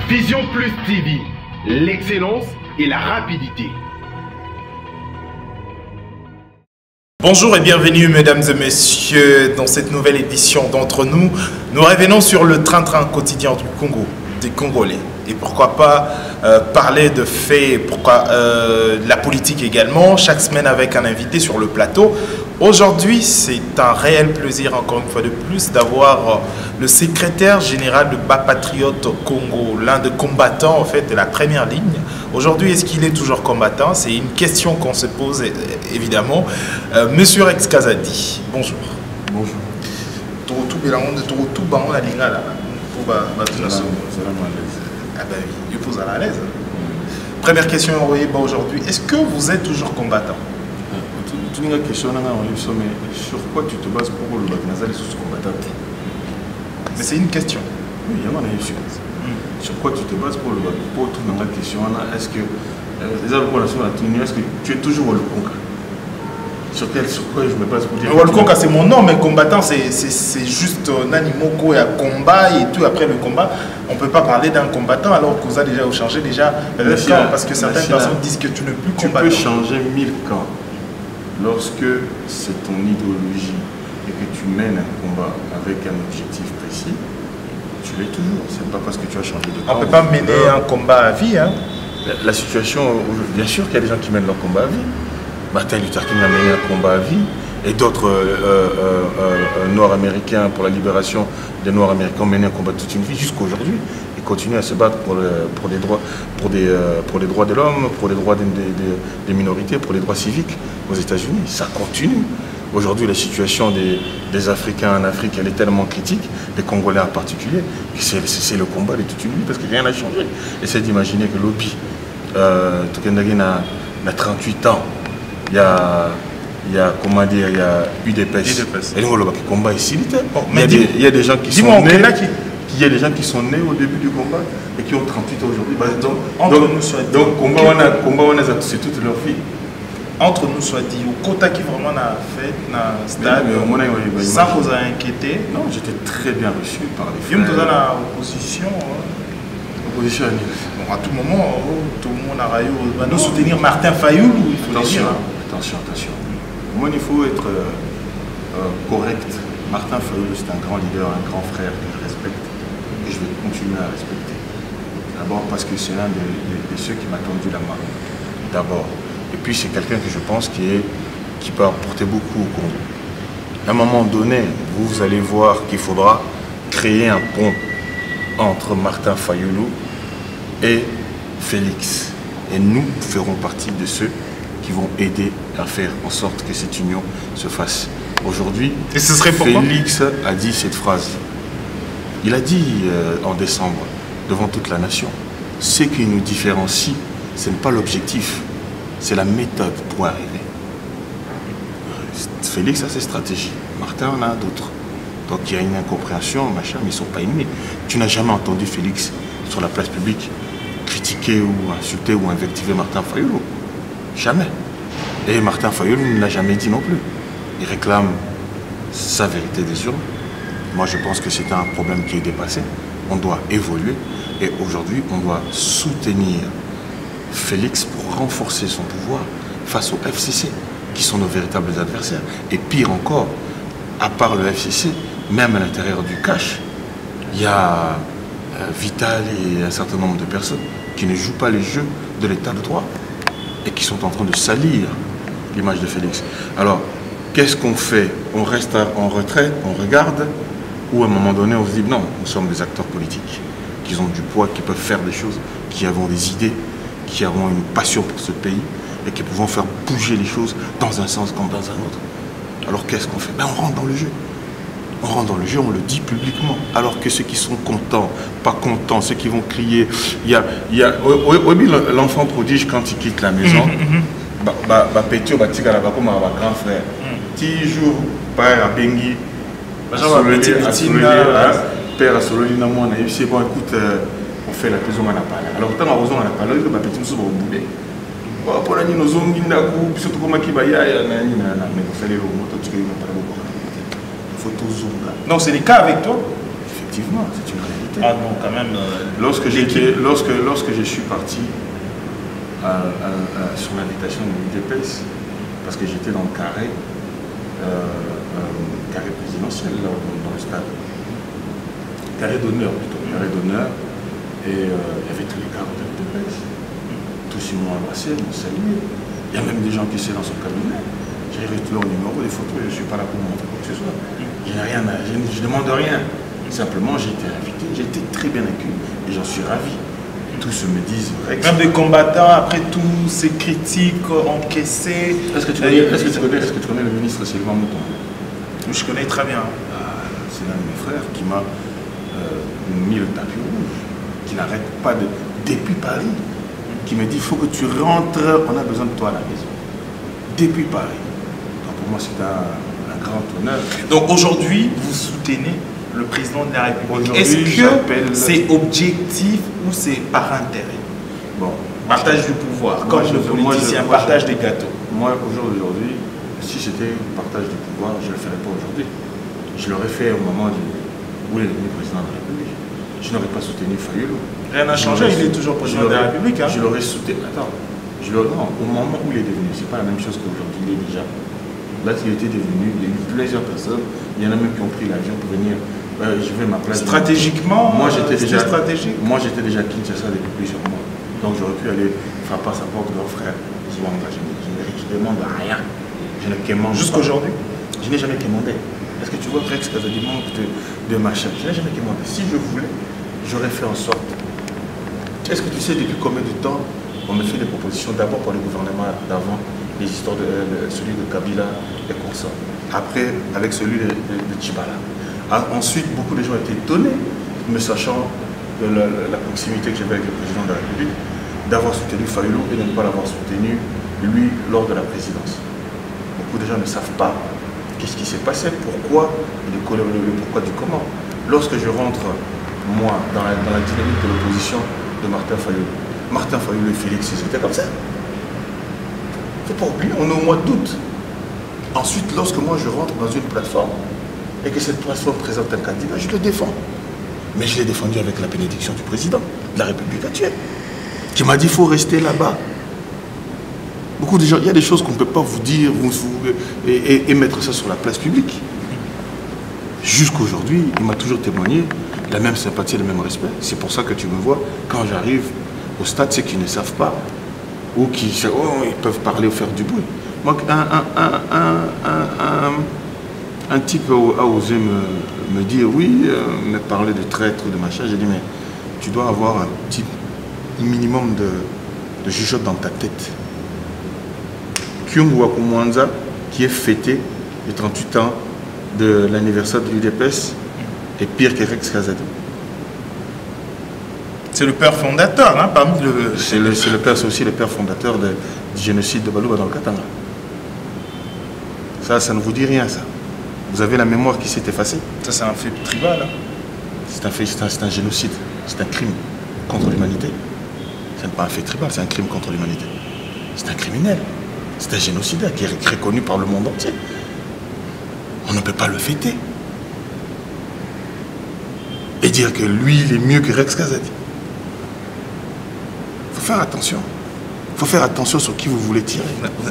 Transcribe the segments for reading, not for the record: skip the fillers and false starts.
Vision Plus TV, l'excellence et la rapidité. Bonjour et bienvenue mesdames et messieurs dans cette nouvelle édition d'Entre nous. Nous revenons sur le train-train quotidien du Congo, des Congolais. Et pourquoi pas parler de faits, pourquoi la politique également, chaque semaine avec un invité sur le plateau. Aujourd'hui, c'est un réel plaisir, encore une fois de plus, d'avoir le secrétaire général de Bas Patriote Congo, l'un des combattants en fait de la première ligne. Aujourd'hui, est-ce qu'il est toujours combattant? C'est une question qu'on se pose évidemment. Monsieur Rex Kazadi, bonjour. Bonjour. Ah ben oui, il pose à l'aise. Première question aujourd'hui, est-ce que vous êtes toujours combattant? Une question, sur quoi tu te bases pour le Bagnazal sous combattant? Mais c'est une question. Oui, il y a une question. Sur quoi tu te bases pour le pour la question? Est-ce que est-ce que tu es toujours au Lukonga? Sur quoi je me base pour dire? Le Lukonga, c'est mon nom, mais combattant, c'est juste un animal à combat et tout. Après le combat, on ne peut pas parler d'un combattant alors que vous avez déjà changé déjà le camp, parce que certaines personnes disent que tu n'es plus combattant. Tu peux changer 1000 camps lorsque c'est ton idéologie et que tu mènes un combat avec un objectif précis. Tu l'es toujours. C'est pas parce que tu as changé de camp. On ne peut pas mener un combat à vie. Hein. La situation, bien sûr qu'il y a des gens qui mènent leur combat à vie. Martin Luther King a mené un combat à vie, et d'autres Noirs américains pour la libération des Noirs américains ont mené un combat toute une vie jusqu'à aujourd'hui. Ils continuent à se battre pour les droits, pour les droits de l'homme, pour les droits des minorités, pour les droits civiques aux États-Unis. Ça continue. Aujourd'hui, la situation des Africains en Afrique, elle est tellement critique, des Congolais en particulier, que c'est le combat de toute une vie parce que rien n'a changé. Essayez d'imaginer que l'OPI, Tukendagi a 38 ans. Il y a comment dire, il y a UDPS. Et nous, le combat ici, il y a des gens qui sont nés. Il y a des gens qui sont nés au début du combat et qui ont 38 ans aujourd'hui. Donc, combat, on a c'est toute leur vie. Entre nous soit dit, au quota qui vraiment a fait dans stade, sans vous inquiéter. Non, j'étais très bien reçu par les frères. Même dans l'opposition. Opposition à tout moment, tout le monde a nous soutenir Martin Fayoulou. Attention. Moi, il faut être correct. Martin Fayoulou, c'est un grand leader, un grand frère que je respecte et je vais continuer à respecter. D'abord parce que c'est l'un de ceux qui m'a tendu la main. D'abord. Et puis c'est quelqu'un que je pense qui peut apporter beaucoup au Congo. À un moment donné, vous allez voir qu'il faudra créer un pont entre Martin Fayoulou et Félix. Et nous ferons partie de ceux qui vont aider à faire en sorte que cette union se fasse. Aujourd'hui, Félix a dit cette phrase. Il a dit en décembre, devant toute la nation, ce qui nous différencie, ce n'est pas l'objectif, c'est la méthode pour arriver. Félix a ses stratégies, Martin en a d'autres. Donc il y a une incompréhension, machin, mais ils ne sont pas ennemis. Tu n'as jamais entendu Félix sur la place publique critiquer ou insulter ou invectiver Martin Fayoulou. Jamais. Et Martin Fayoulou ne l'a jamais dit non plus. Il réclame sa vérité des urnes. Moi, je pense que c'est un problème qui est dépassé. On doit évoluer. Et aujourd'hui, on doit soutenir Félix pour renforcer son pouvoir face au FCC, qui sont nos véritables adversaires. Et pire encore, à part le FCC, même à l'intérieur du cash, il y a Vital et un certain nombre de personnes qui ne jouent pas les jeux de l'état de droit et qui sont en train de salir l'image de Félix. Alors, qu'est-ce qu'on fait? On reste en retrait, on regarde, ou à un moment donné, on se dit non, nous sommes des acteurs politiques qui ont du poids, qui peuvent faire des choses, qui avons des idées, qui avons une passion pour ce pays et qui pouvons faire bouger les choses dans un sens comme dans un autre. Alors qu'est-ce qu'on fait? On rentre dans le jeu. On rentre dans le jeu, on le dit publiquement. Alors que ceux qui sont contents, pas contents, ceux qui vont crier, il y a l'enfant prodige quand il quitte la maison, Pétio va tirer là-bas comme un grand frère. Toujours père à Bengi, père à Sololina, moi, c'est bon, écoute, on fait la maison à la pala. Alors tant qu'on a la pala, il va péter nous sur le boulet. Pour la nuit, nous avons dit surtout comme qui va y aller, mais il fallait le moto, tu vas pas le. Donc c'est le cas avec toi? Effectivement, c'est une réalité. invité. Ah non, quand même. Lorsque je suis parti sur l'invitation de l'UDPS, parce que j'étais dans le carré présidentiel dans le stade. Carré d'honneur plutôt, carré d'honneur. Et il y avait tous les cadres de l'UDPS. Tous ils m'ont embrassé, m'ont salué. Il y a même des gens qui étaient dans son cabinet. J'ai reçu leur numéro, des photos, je ne suis pas là pour montrer quoi que ce soit. Je ne demande rien. Simplement, j'ai été invité, j'ai été très bien accueilli et j'en suis ravi. Tous me disent Rex. Même des combattants, après tous ces critiques encaissées. Est-ce que tu connais le ministre Sylvain Mouton? Je connais très bien. C'est l'un de mes frères qui m'a mis le tapis rouge, qui n'arrête pas depuis Paris, qui me dit il faut que tu rentres, on a besoin de toi à la maison. Depuis Paris. Donc pour moi, c'est un grand honneur. Donc aujourd'hui, vous soutenez le président de la République. Est-ce que c'est objectif ou c'est par intérêt? Bon, partage du pouvoir, comme le politicien partage des gâteaux. Moi, aujourd'hui, si c'était partage du pouvoir, je ne le ferais pas aujourd'hui. Je l'aurais fait au moment où il est devenu président de la République. Je n'aurais pas soutenu Fayoulou. Rien n'a changé, il est toujours président de la République. Hein. Je l'aurais soutenu. Attends. Non, au moment où il est devenu, c'est pas la même chose qu'aujourd'hui, il est déjà. Là, il était devenu, il y a eu plusieurs personnes, il y en a même qui ont pris l'avion pour venir. Je vais ma place. Stratégiquement, moi j'étais déjà stratégique. Moi j'étais déjà à Kinshasa depuis plusieurs mois. Donc j'aurais pu aller frapper à sa porte de leur frère. Je ne demande rien. Je ne quémande. Jusqu'aujourd'hui? Je n'ai jamais quémandé. Est-ce que tu vois Rex avait du manque de machin? Je n'ai jamais quémandé. Si je voulais, j'aurais fait en sorte. Est-ce que tu sais depuis combien de temps on me fait des propositions d'abord pour le gouvernement d'avant, les histoires de celui de Kabila et consorts. Après, avec celui de Tchibala. Ensuite, beaucoup de gens étaient étonnés, me sachant de la proximité que j'avais avec le président de la République, d'avoir soutenu Fayoulou et de ne pas l'avoir soutenu, lui, lors de la présidence. Beaucoup de gens ne savent pas qu'est-ce qui s'est passé, pourquoi, le pourquoi du comment. Lorsque je rentre, moi, dans la dynamique de l'opposition de Martin Fayoulou et Félix, c'était comme ça. Il ne faut pas oublier, on est au mois d'août. Ensuite, lorsque moi je rentre dans une plateforme, et que cette plateforme présente un candidat, je le défends. Mais je l'ai défendu avec la bénédiction du président de la République actuelle, qui m'a dit qu'il faut rester là-bas. Beaucoup de gens, il y a des choses qu'on ne peut pas vous dire et mettre ça sur la place publique. Jusqu'aujourd'hui, il m'a toujours témoigné la même sympathie et le même respect. C'est pour ça que tu me vois, quand j'arrive au stade, ceux qui ne savent pas, ou qui ils peuvent parler ou faire du bruit. Moi, un type a osé me dire oui, me parler de traître ou de machin. J'ai dit mais tu dois avoir un petit minimum de jugeote dans ta tête. Kyung Wakumwanza, qui est fêté les 38 ans de l'anniversaire de l'UDPS, est pire que Rex Kazadi. C'est le père fondateur, hein, parmi le... C'est aussi le père fondateur du génocide de Balouba dans le Katanga. Ça ne vous dit rien, ça. Vous avez la mémoire qui s'est effacée. Ça, c'est un fait tribal. Hein. C'est un génocide. C'est un crime contre l'humanité. Ce n'est pas un fait tribal, c'est un crime contre l'humanité. C'est un criminel. C'est un génocidaire qui est reconnu par le monde entier. On ne peut pas le fêter. Et dire que lui, il est mieux que Rex Kazadi. Il faut faire attention. Il faut faire attention sur qui vous voulez tirer.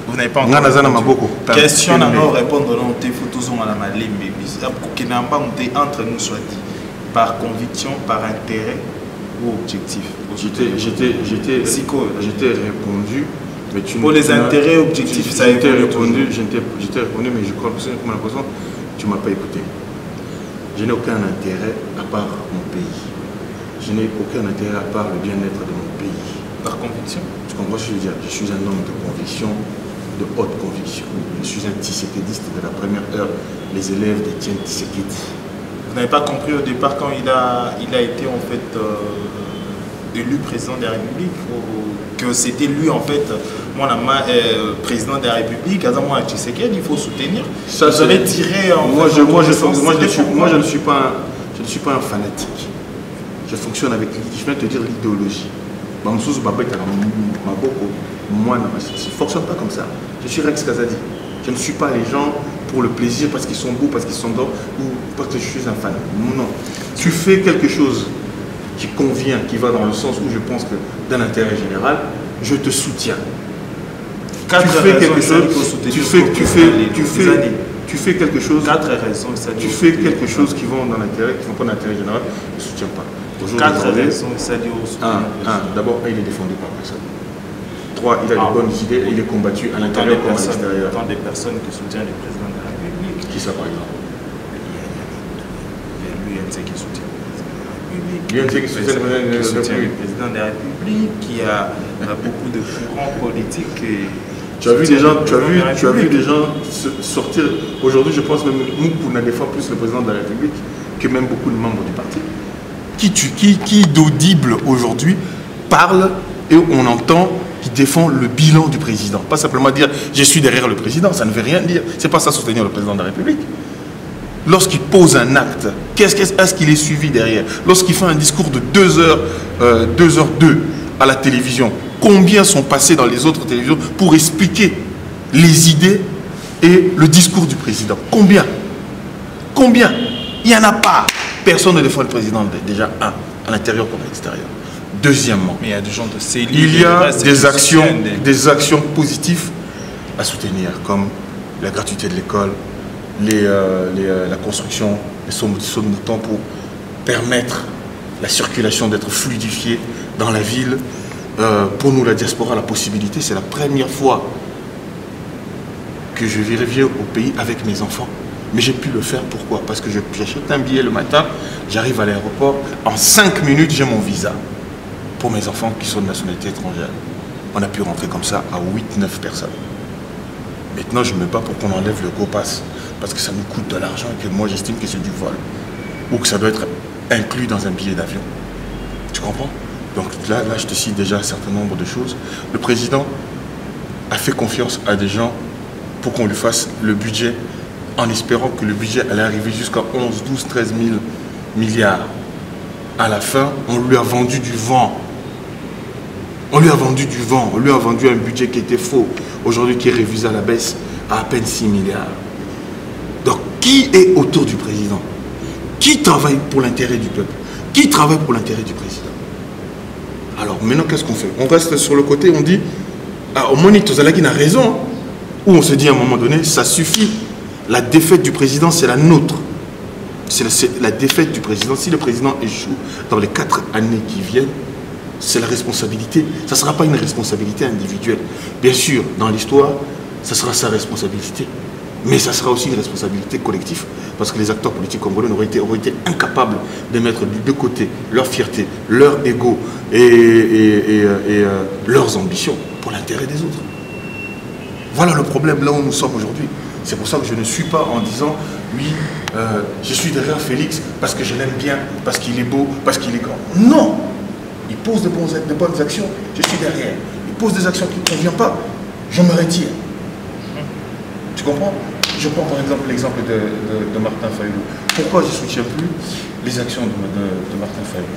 Vous n'avez pas encore répondu. Question à nous répondre dans tes photos à la malée, mais entre nous soit dit par conviction, par intérêt ou objectif. J'étais répondu, mais tu pour les intérêts objectifs, ça a été répondu. J'étais répondu, mais je crois que tu ne m'as pas écouté. Je n'ai aucun intérêt à part mon pays. Je n'ai aucun intérêt à part le bien-être de mon pays. Par conviction? Tu comprends ce que je veux dire? Je suis un homme de conviction, de haute conviction. Je suis un tissékédiste de la première heure. Les élèves d'Étienne Tshisekedi. Vous n'avez pas compris au départ quand il a été en fait élu président de la République, que c'était lui en fait, président de la République, moi Tshisekedi, il faut soutenir. Ça, vous avez tiré en moi, je ne suis pas un fanatique. Je fonctionne avec, je viens de te dire l'idéologie. Moi, je ne fonctionne pas comme ça. Je suis Rex Kazadi. Je ne suis pas les gens pour le plaisir, parce qu'ils sont beaux, parce qu'ils sont beaux, ou parce que je suis un fan. Non. Tu fais quelque chose qui convient, qui va dans le sens où je pense que dans l'intérêt général, je te soutiens. Tu fais quelque chose, tu fais quelque chose, tu fais quelque chose qui vont dans l'intérêt, qui ne vont pas dans l'intérêt général, je ne soutiens pas. 4 raisons, ça dit au soutien. D'abord, il est défendu par personne. 3, il a de bonnes idées et il est combattu à l'intérieur comme à l'extérieur. Tant des personnes qui soutiennent le président de la République. Qui ça par exemple? L'UNC qui soutient le président de la République. L'UNC qui soutient le président de la République, qui a beaucoup de courants politiques. Tu as vu des gens sortir. Aujourd'hui, je pense que Moukou n'a défend plus le président de la République que même beaucoup de membres du parti. Qui d'audible aujourd'hui parle et on entend qui défend le bilan du président. Pas simplement dire je suis derrière le président, ça ne veut rien dire. C'est pas ça soutenir le président de la République. Lorsqu'il pose un acte, est-ce qu'il est suivi derrière? Lorsqu'il fait un discours de 2h02 à la télévision, combien sont passés dans les autres télévisions pour expliquer les idées et le discours du président? Combien? Combien? Il n'y en a pas. Personne ne défend le président, déjà, à l'intérieur comme à l'extérieur. Deuxièmement, mais il y a des gens de cellules, il y a des actions positives à soutenir, comme la gratuité de l'école, la construction des sauts de moutons pour permettre la circulation d'être fluidifiée dans la ville. Pour nous, la diaspora, la possibilité, c'est la première fois que je viens au pays avec mes enfants. Mais j'ai pu le faire, pourquoi? Parce que j'achète un billet le matin, j'arrive à l'aéroport, en 5 minutes, j'ai mon visa pour mes enfants qui sont de nationalité étrangère. On a pu rentrer comme ça à 8-9 personnes. Maintenant, je ne me bats pour qu'on enlève le GoPass, parce que ça nous coûte de l'argent et que moi, j'estime que c'est du vol. Ou que ça doit être inclus dans un billet d'avion. Tu comprends? Donc là, je te cite déjà un certain nombre de choses. Le président a fait confiance à des gens pour qu'on lui fasse le budget, en espérant que le budget allait arriver jusqu'à 11, 12, 13 000 milliards. À la fin, on lui a vendu du vent. On lui a vendu du vent. On lui a vendu un budget qui était faux. Aujourd'hui, qui est révisé à la baisse à peine 6 milliards. Donc, qui est autour du président? Qui travaille pour l'intérêt du peuple? Qui travaille pour l'intérêt du président? Alors, maintenant, qu'est-ce qu'on fait? On reste sur le côté, on dit, au moins, Tozalaki n'a raison. Ou on se dit à un moment donné, ça suffit. La défaite du président, c'est la nôtre. C'est la défaite du président. Si le président échoue dans les 4 années qui viennent, c'est la responsabilité. Ça ne sera pas une responsabilité individuelle. Bien sûr, dans l'histoire, ça sera sa responsabilité. Mais ça sera aussi une responsabilité collective. Parce que les acteurs politiques congolais auraient été incapables de mettre de deux côtés leur fierté, leur ego et leurs ambitions pour l'intérêt des autres. Voilà le problème là où nous sommes aujourd'hui. C'est pour ça que je ne suis pas en disant, oui, je suis derrière Félix parce que je l'aime bien, parce qu'il est beau, parce qu'il est grand. Non! Il pose de bonnes actions, je suis derrière. Il pose des actions qui ne conviennent pas, je me retire. Tu comprends? Je prends par exemple l'exemple de Martin Fayulu. Pourquoi je ne soutiens plus les actions de Martin Fayulu?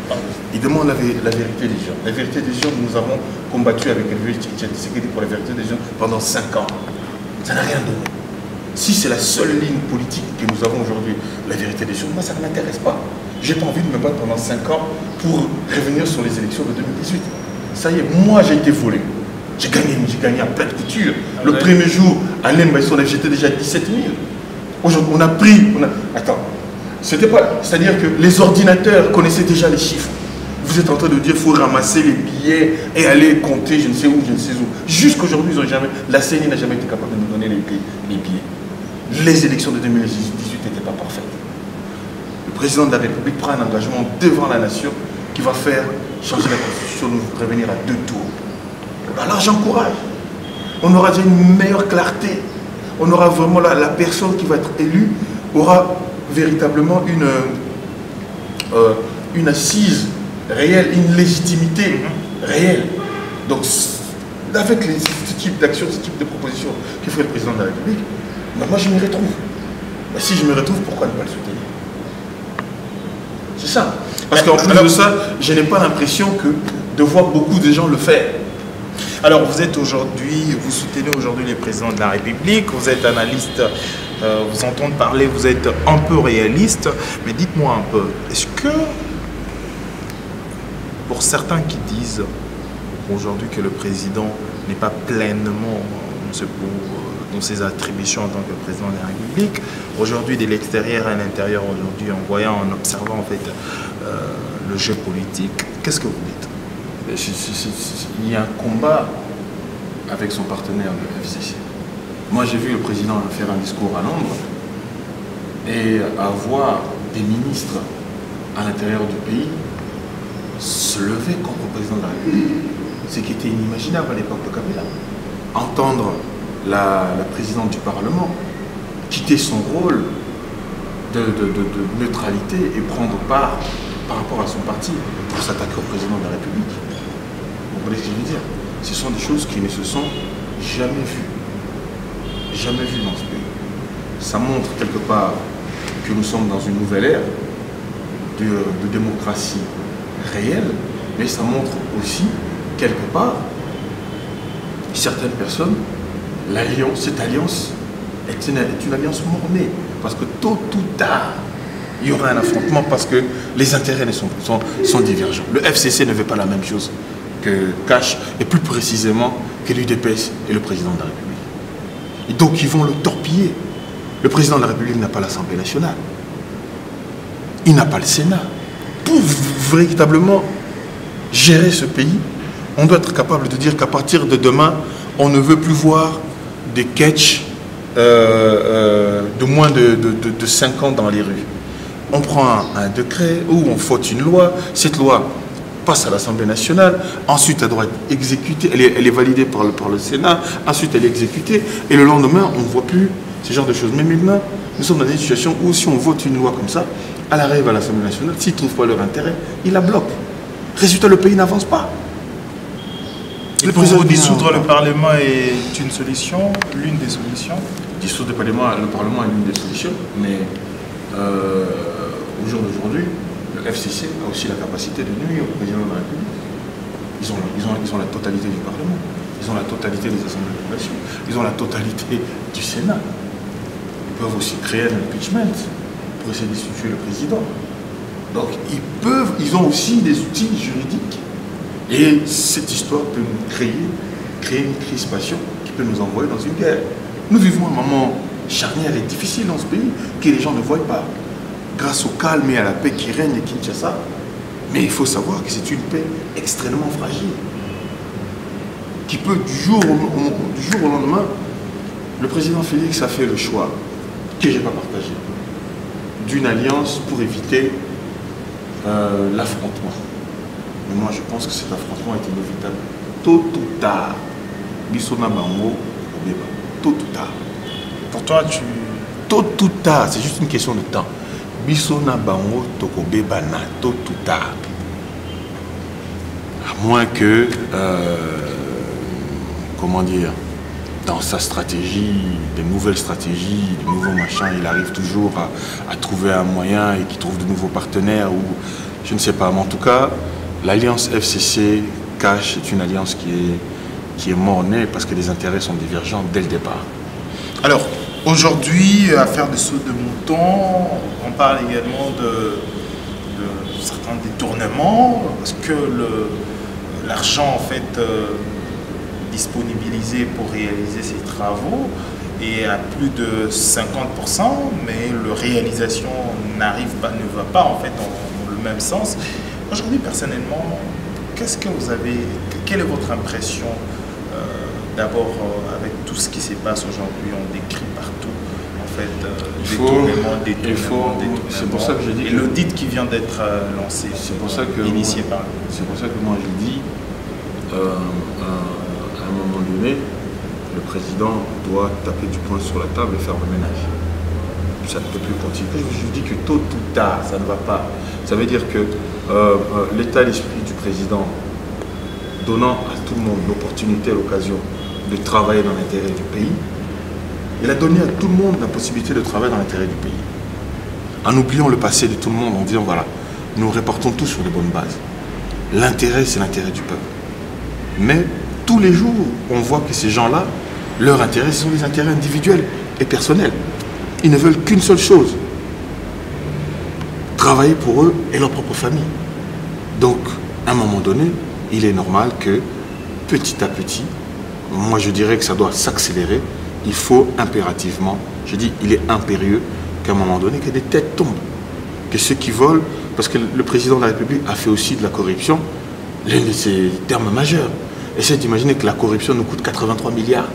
Il demande la vérité des gens. La vérité des gens, nous avons combattu avec Elvire Tshisekedi pour la vérité des gens pendant 5 ans. Ça n'a rien donné. Si c'est la seule ligne politique que nous avons aujourd'hui, la vérité des gens, moi ça ne m'intéresse pas. Je n'ai pas envie de me battre pendant 5 ans pour revenir sur les élections de 2018. Ça y est, moi j'ai été volé. J'ai gagné à pleine couture. Le premier jour, à l'Embassy, j'étais déjà à 17 000. Aujourd'hui, on a pris... Attends, c'était pas... C'est-à-dire que les ordinateurs connaissaient déjà les chiffres. Vous êtes en train de dire qu'il faut ramasser les billets et aller compter je ne sais où, je ne sais où. Jusqu'aujourd'hui, la CENI n'a jamais été capable de nous donner les billets. Les élections de 2018 n'étaient pas parfaites. Le président de la République prend un engagement devant la nation qui va faire changer la constitution, nous revenir à 2 tours. Alors j'encourage. On aura déjà une meilleure clarté. On aura vraiment la personne qui va être élue aura véritablement une assise réelle, une légitimité réelle. Donc avec ce type d'action, ce type de proposition que fait le président de la République, ben moi je m'y retrouve. Ben si je me retrouve, pourquoi ne pas le soutenir? C'est ça. Parce qu'en plus de ça, je n'ai pas l'impression de voir beaucoup de gens le faire. Alors vous êtes aujourd'hui, vous soutenez aujourd'hui les présidents de la République, vous êtes analyste, vous entendez parler, vous êtes un peu réaliste, mais dites-moi un peu, est-ce que Pour certains qui disent aujourd'hui que le président n'est pas pleinement dans ses attributions en tant que président de la République, aujourd'hui de l'extérieur à l'intérieur, aujourd'hui en voyant, en observant en fait le jeu politique, qu'est-ce que vous dites? Il y a un combat avec son partenaire, le FCC. Moi, j'ai vu le président faire un discours à Londres et avoir des ministres à l'intérieur du pays se lever contre le président de la République. Ce qui était inimaginable à l'époque de Kabila. Entendre la présidente du Parlement quitter son rôle de neutralité et prendre part par rapport à son parti pour s'attaquer au président de la République. Vous voyez ce que je veux dire? Ce sont des choses qui ne se sont jamais vues. Jamais vues dans ce pays. Ça montre quelque part que nous sommes dans une nouvelle ère de démocratie réelle, mais ça montre aussi, quelque part, certaines personnes, cette alliance est une alliance mornée. Parce que tôt ou tard, il y aura un affrontement parce que les intérêts sont divergents. Le FCC ne veut pas la même chose que Cash, et plus précisément que l'UDPS et le président de la République. Et donc ils vont le torpiller. Le président de la République n'a pas l'Assemblée nationale. Il n'a pas le Sénat. Pour véritablement gérer ce pays, on doit être capable de dire qu'à partir de demain, on ne veut plus voir des catchs de moins de 5 ans dans les rues. On prend un décret ou on vote une loi, cette loi passe à l'Assemblée nationale, ensuite elle doit être exécutée, elle est validée par le Sénat, ensuite elle est exécutée, et le lendemain on ne voit plus ce genre de choses. Mais maintenant, nous sommes dans une situation où si on vote une loi comme ça, elle arrive à l'Assemblée nationale, s'ils ne trouvent pas leur intérêt, ils la bloquent. Résultat, le pays n'avance pas. Et pour vous, dissoudre le Parlement est une solution, l'une des solutions? Dissoudre le Parlement est l'une des solutions, mais au jour d'aujourd'hui, le FCC a aussi la capacité de nuire au président de la République. Ils ont la totalité du Parlement, ils ont la totalité des assemblées de population, ils ont la totalité du Sénat. Ils peuvent aussi créer un impeachment pour essayer de destituer le président. Donc ils ont aussi des outils juridiques. Et cette histoire peut nous créer une crispation qui peut nous envoyer dans une guerre. Nous vivons un moment charnière et difficile dans ce pays que les gens ne voient pas. Grâce au calme et à la paix qui règne à Kinshasa, mais il faut savoir que c'est une paix extrêmement fragile. Qui peut, du jour au lendemain, le président Félix a fait le choix, que je n'ai pas partagé, d'une alliance pour éviter l'affrontement. Mais moi, je pense que cet affrontement est inévitable. Tôt ou tard, Bissona Bango, tôt ou tard. Pour toi, Tôt ou tard, c'est juste une question de temps. Bissona Bango, Tokobe Bana, tôt ou tard. À moins que, comment dire, dans sa stratégie, des nouvelles stratégies, des nouveaux machins, il arrive toujours à trouver un moyen et qu'il trouve de nouveaux partenaires ou je ne sais pas. Mais en tout cas, l'alliance FCC-Cash est une alliance qui est mort-née parce que les intérêts sont divergents dès le départ. Alors, aujourd'hui, affaire de saut de mouton, on parle également de certains détournements, parce que l'argent, en fait, disponibilisé pour réaliser ces travaux est à plus de 50%, mais la réalisation ne va pas, en fait, dans le même sens. Aujourd'hui, personnellement, quelle est votre impression d'abord avec tout ce qui se passe aujourd'hui? On décrit partout, en fait, détournement. C'est pour ça que je dis. Et l'audit qui vient d'être lancé, initié par. C'est pour ça que moi je dis, à un moment donné, le président doit taper du poing sur la table et faire le ménage. Ça ne peut plus continuer. Je dis que tôt ou tard, ça ne va pas. Ça veut dire que l'état d'esprit du président, donnant à tout le monde l'opportunité, l'occasion de travailler dans l'intérêt du pays, il a donné à tout le monde la possibilité de travailler dans l'intérêt du pays. En oubliant le passé de tout le monde, en disant voilà, nous reportons tous sur de bonnes bases. L'intérêt, c'est l'intérêt du peuple. Mais tous les jours, on voit que ces gens-là, leurs intérêts, ce sont des intérêts individuels et personnels. Ils ne veulent qu'une seule chose, travailler pour eux et leur propre famille. Donc, à un moment donné, il est normal que petit à petit, moi je dirais que ça doit s'accélérer. Il faut impérativement, je dis, il est impérieux qu'à un moment donné, que des têtes tombent. Que ceux qui volent, parce que le président de la République a fait aussi de la corruption l'un de ses termes majeurs. Essayez d'imaginer que la corruption nous coûte 83 milliards.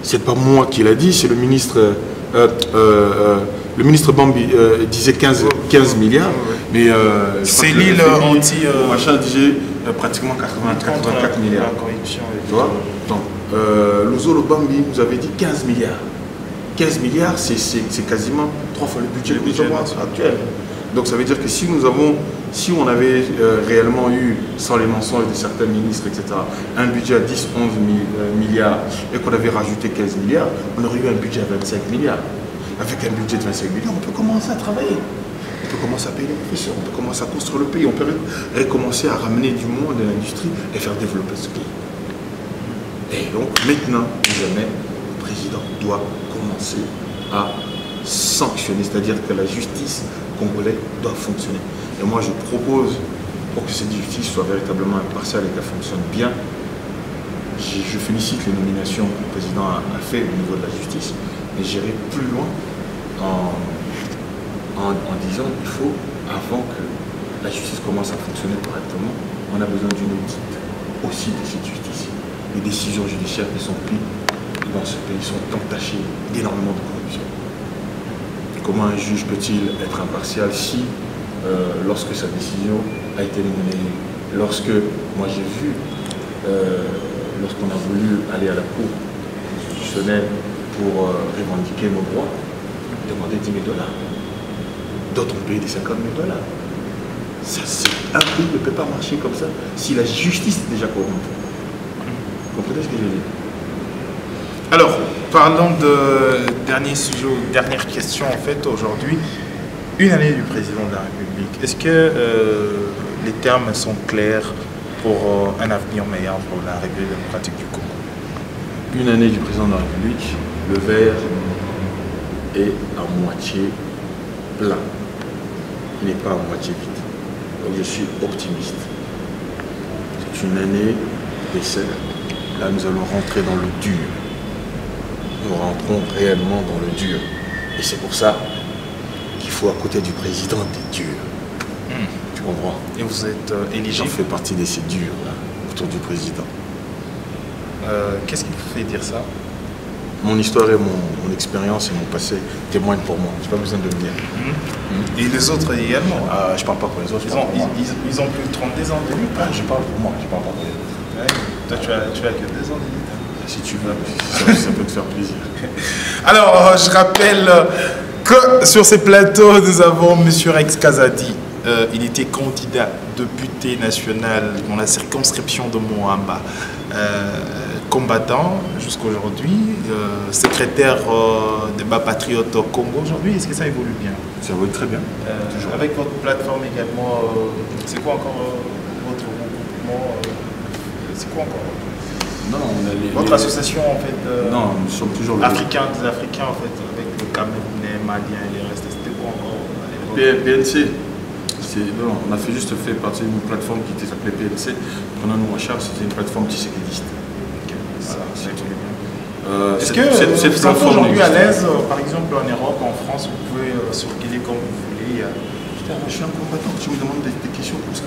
C'est pas moi qui l'a dit, c'est le ministre Bambi disait 15 milliards, mais c'est l'île anti... machin disait pratiquement 84 milliards. Tu vois? Donc, Luzolo Bambi nous avait dit 15 milliards. 15 milliards, c'est quasiment 3 fois le budget actuel. Donc ça veut dire que si on avait réellement eu, sans les mensonges de certains ministres, etc., un budget à 10, 11 milliards et qu'on avait rajouté 15 milliards, on aurait eu un budget à 25 milliards. Avec un budget de 25 milliards, on peut commencer à travailler. On peut commencer à payer les professeurs, on peut commencer à construire le pays, on peut recommencer à ramener du monde de l'industrie et faire développer ce pays. Et donc maintenant, jamais, le président doit commencer à sanctionner, c'est-à-dire que la justice congolaise doit fonctionner. Et moi, je propose, pour que cette justice soit véritablement impartiale et qu'elle fonctionne bien, je félicite les nominations que le président a fait au niveau de la justice, mais j'irai plus loin en disant qu'il faut, avant que la justice commence à fonctionner correctement, on a besoin d'une audit aussi de cette justice. Les décisions judiciaires qui sont prises dans ce pays sont entachées d'énormément de corruption. Comment un juge peut-il être impartial si, lorsque sa décision a été menée, lorsque, moi j'ai vu, lorsqu'on a voulu aller à la Cour constitutionnelle pour revendiquer nos droits, demander 10 000 $. D'autres ont payé des 50 000 $. Un pays ne peut pas marcher comme ça si la justice est déjà corrompue. Vous comprenez ce que je veux dire? Alors, parlons de dernier sujet, dernière question en fait aujourd'hui. Une année du président de la République. Est-ce que les termes sont clairs pour un avenir meilleur pour la République démocratique du Congo? Une année du président de la République, le verre est à moitié plein. Il n'est pas à moitié vide. Donc je suis optimiste. C'est une année d'essai. Là, nous allons rentrer dans le dur. Nous rentrons réellement dans le dur. Et c'est pour ça qu'il faut à côté du président des durs. Tu comprends? Et vous êtes éligible? J'en fais partie de ces durs là, autour du président. Qu'est-ce qui vous fait dire ça? Mon histoire et mon expérience et mon passé témoignent pour moi. Je n'ai pas besoin de le dire. Et les autres également? Je ne parle pas pour les autres. Ils ont plus de 32 ans de lutte. Je parle pour moi, je ne parle pas pour les autres. Ouais. Toi, tu as que 2 ans de lutte. Si tu veux, ça peut te faire plaisir. Alors, je rappelle que sur ces plateaux, nous avons M. Rex Kazadi. Il était candidat député national dans la circonscription de Moamba. Combattant jusqu'à aujourd'hui, secrétaire des Bas Patriotes au Congo aujourd'hui. Est-ce que ça évolue bien? Ça évolue très bien. Avec votre plateforme également, c'est quoi encore votre regroupement? C'est quoi encore? Non, on a votre association en fait. Non, nous sommes toujours des Africains en fait, avec le Camerounais, Malien et les restes. C'était quoi encore? PNC. Non, on a juste fait partie d'une plateforme qui s'appelait PNC. Prenons-nous en charge, c'était une plateforme tisséquediste. Est-ce que vous êtes aujourd'hui à l'aise, par exemple en Europe, en France, vous pouvez circuler comme vous voulez? Putain, je suis un combattant, tu me demandes des questions comme ça.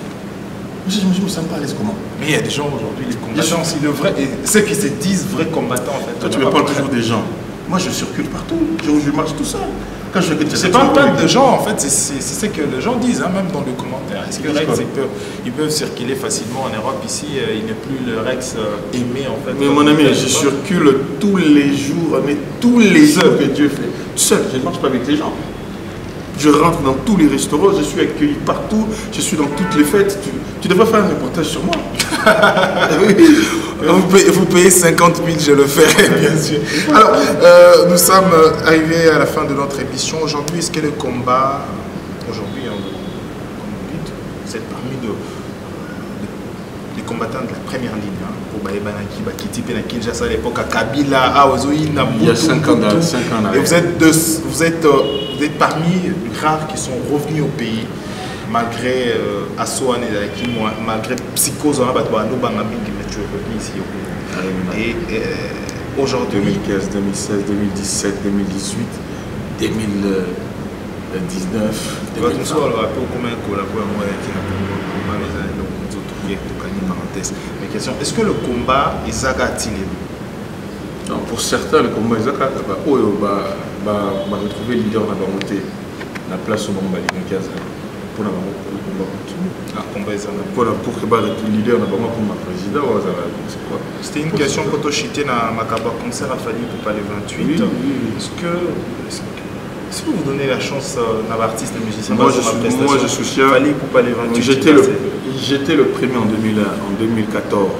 Je ne me sens pas à l'aise comment? Mais il y a des gens aujourd'hui, les combattants, ceux qui se disent vrais combattants en fait. Toi, tu me parles toujours des gens. Moi, je circule partout, je marche tout seul. C'est pas un tas de gens en fait, c'est ce que les gens disent, hein, même dans le commentaire. Est-ce que Rex, ils peuvent circuler facilement en Europe ici, il n'est plus le Rex aimé en fait? Mais mon ami, je circule tous les jours, mais tous les heures que Dieu fait. Seul, je ne marche pas avec les gens. Je rentre dans tous les restaurants, je suis accueilli partout, je suis dans toutes les fêtes. Tu devrais faire un reportage sur moi. Vous payez 50 000, je le ferai, bien sûr. Alors, nous sommes arrivés à la fin de notre émission. Aujourd'hui, est-ce que le combat, aujourd'hui, comme vous dites, vous êtes parmi les combattants de la première ligne, hein, pour Baebanaki, Bakiti, Kinshasa à l'époque, à Kabila, à Ozoï, Nabutu. Il y a 5 ans. Et vous êtes parmi les rares qui sont revenus au pays. malgré Assoan et malgré Psychose, on a ici et aujourd'hui 2015, 2016, 2017, 2018, 2019. Mais question, est-ce que le combat est agatilé? Non, pour certains, le combat est agatilé. Retrouver le leader dans la monté, la place au moment de 15 pour le combat continue. Pour que le leader n'a pas comme président, c'est quoi? C'était une question quand on chitait dans ma concert à Fali pour pas les 28. Oui. Est-ce que vous donnez la chance à l'artiste, à musicien? Moi, je suis sûr. Fali pour pas les 28. J'étais le premier en 2014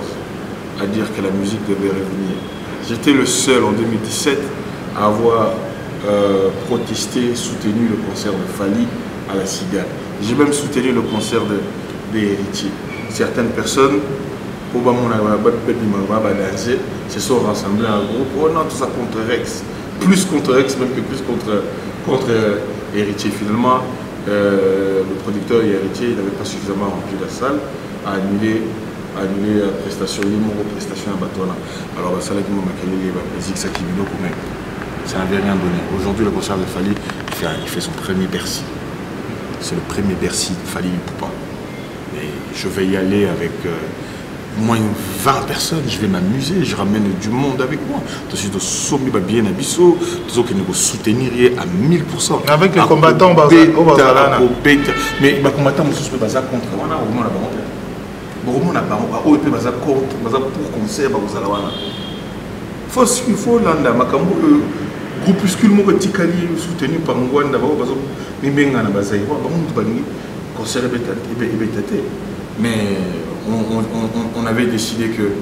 à dire que la musique devait revenir. J'étais le seul en 2017 à avoir protesté, soutenu le concert de Fali à la Cigale. J'ai même soutenu le concert des héritiers. Certaines personnes, se sont rassemblées en groupe. Oh non, tout ça contre Rex. Plus contre Rex, même que plus contre héritier. Finalement, le producteur et héritier n'avait pas suffisamment rempli la salle, a annulé la prestation, prestation à Batona. Alors, ça là qui m'a ça n'avait rien donné. Aujourd'hui, le concert de Fali, il fait son premier Bercy. C'est le premier Bercy de Fali Poupa. Et je vais y aller avec moins de 20 personnes. Je vais m'amuser, je ramène du monde avec moi. Je suis bien abisso, je vais soutenir à 1000%. Avec les combattants, mais les combattants, je suis contre il faut landa makambo groupuscule moko tikali soutenu par Ngwanda bazo mimenga na bazai concert bétaté. Mais on avait décidé que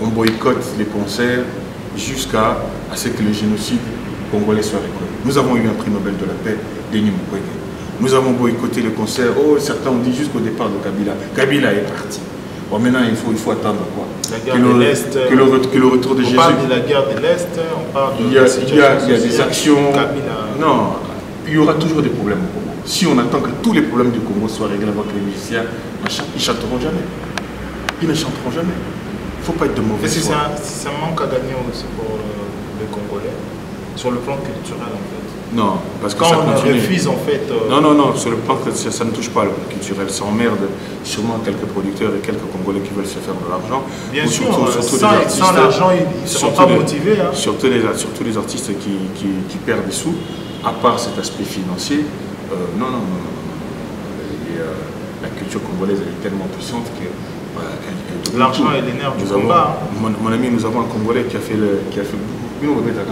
on boycotte les concerts jusqu'à ce que le génocide congolais soit reconnu. Nous avons eu un prix Nobel de la paix, Denis Mukwege. Nous avons boycotté les concerts. Oh, certains ont dit jusqu'au départ de Kabila. Kabila est parti. Bon, maintenant, il faut attendre quoi? Que le retour de Jésus. On parle de la guerre de l'Est, on parle de il y a des actions. Non, il y aura toujours des problèmes au Congo. Si on attend que tous les problèmes du Congo soient réglés avec les musiciens, ils ne chanteront jamais. Ils ne chanteront jamais. Il ne faut pas être de mauvais foi. C'est un manque à gagner aussi pour les Congolais, sur le plan culturel en fait. Non, parce que quand ça on continue. refuse en fait. Non, sur le plan culturel, ça ne touche pas le plan culturel. Ça emmerde sûrement quelques producteurs et quelques Congolais qui veulent se faire de l'argent. Bien sûr, sans l'argent, ils ne seront pas motivés. Hein. Surtout les artistes qui perdent des sous, à part cet aspect financier. Non. Et, la culture congolaise elle est tellement puissante que l'argent est l'énergie du combat. Mon ami, nous avons un Congolais qui a fait beaucoup. Nous remettons à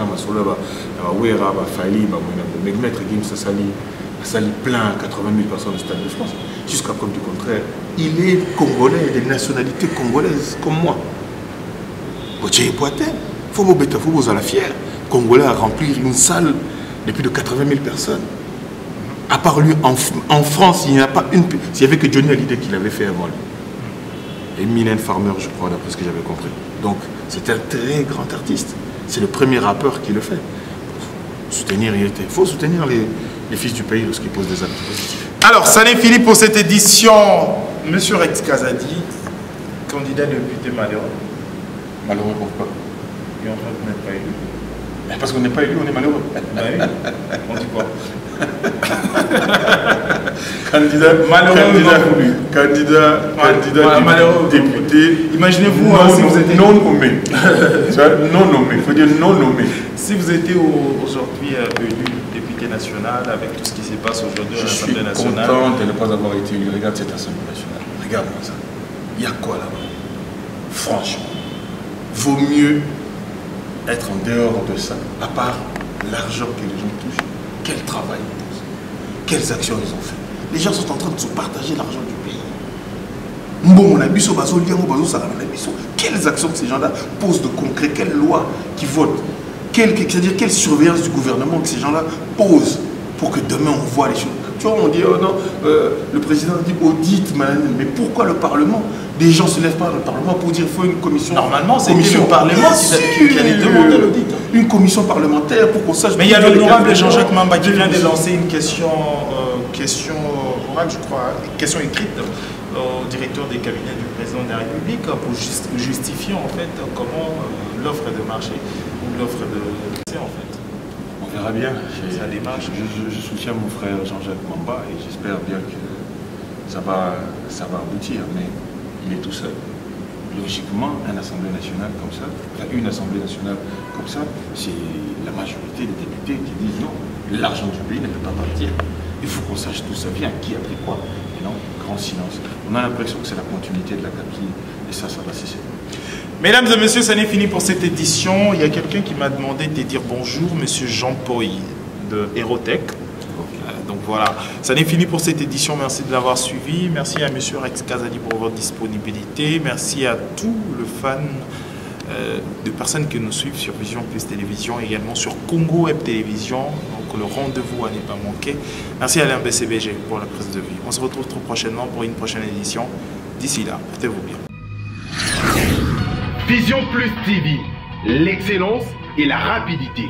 mais Maître Gims a sali plein 80 000 personnes au Stade de France. Jusqu'à preuve du contraire, il est congolais, des nationalités congolaises comme moi. Il faut vous à la fière. Congolais a rempli une salle de plus de 80 000 personnes. À part lui, en France, il n'y a pas une. Il n'y avait que Johnny Hallyday qui l'avait fait avant lui. Et Mylène Farmer, je crois, d'après ce que j'avais compris. Donc, c'est un très grand artiste. C'est le premier rappeur qui le fait. Il faut soutenir les fils du pays lorsqu'ils posent des actes positifs. Alors, ça n'est fini pour cette édition. Monsieur Rex Kazadi, candidat député malheureux. Malheureux pourquoi? Et en fait, on n'est pas élu. Parce qu'on n'est pas élu, on est malheureux. Oui. On dit quoi? Candidat malheureux, député. Imaginez-vous si vous étiez non nommé. Non nommé, il faut dire non nommé. Si vous étiez aujourd'hui élu député national avec tout ce qui se passe aujourd'hui à l'Assemblée nationale. Je suis content de ne pas avoir été élu. Regarde cette Assemblée nationale. Regarde-moi ça. Il y a quoi là-bas? Franchement, vaut mieux être en dehors de ça, à part l'argent que les gens touchent. Quel travail ils posent, quelles actions ils ont fait. Les gens sont en train de se partager l'argent du pays. Bon, on a biso, quelles actions que ces gens-là posent de concret, quelles lois qui votent, c'est-à-dire quelle surveillance du gouvernement que ces gens-là posent pour que demain on voit les choses. Tu vois, on dit, oh non, le président dit audit, mais pourquoi le Parlement? Des gens ne se lèvent pas dans le Parlement pour dire qu'il faut une commission. Normalement, c'est le Parlement qui allait demander l'audit. Une commission parlementaire pour qu'on sache. Mais il y a l'honorable Jean-Jacques Mamba qui vient de lancer une question orale, je crois, une question écrite au directeur des cabinets du président de la République pour justifier en fait comment l'offre de marché ou l'offre de en fait. On verra bien. Ça démarche. Je soutiens mon frère Jean-Jacques Mamba et j'espère bien que ça va aboutir, mais il est tout seul. Logiquement, une Assemblée nationale comme ça, c'est la majorité des députés qui disent non, l'argent du pays ne peut pas partir. Il faut qu'on sache d'où ça vient, qui a pris quoi. Et non, grand silence. On a l'impression que c'est la continuité de la capitale et ça va cesser. Mesdames et messieurs, ça n'est fini pour cette édition. Il y a quelqu'un qui m'a demandé de dire bonjour, monsieur Jean Poy de Hérotech. Donc voilà, ça n'est fini pour cette édition. Merci de l'avoir suivi. Merci à monsieur Rex Kazali pour votre disponibilité. Merci à tous les fans de personnes qui nous suivent sur Vision Plus Télévision, également sur Congo Web Télévision. Donc le rendez-vous à ne pas manquer. Merci à l'MBCBG pour la prise de vue. On se retrouve très prochainement pour une prochaine édition. D'ici là, portez-vous bien. Vision Plus TV, l'excellence et la rapidité.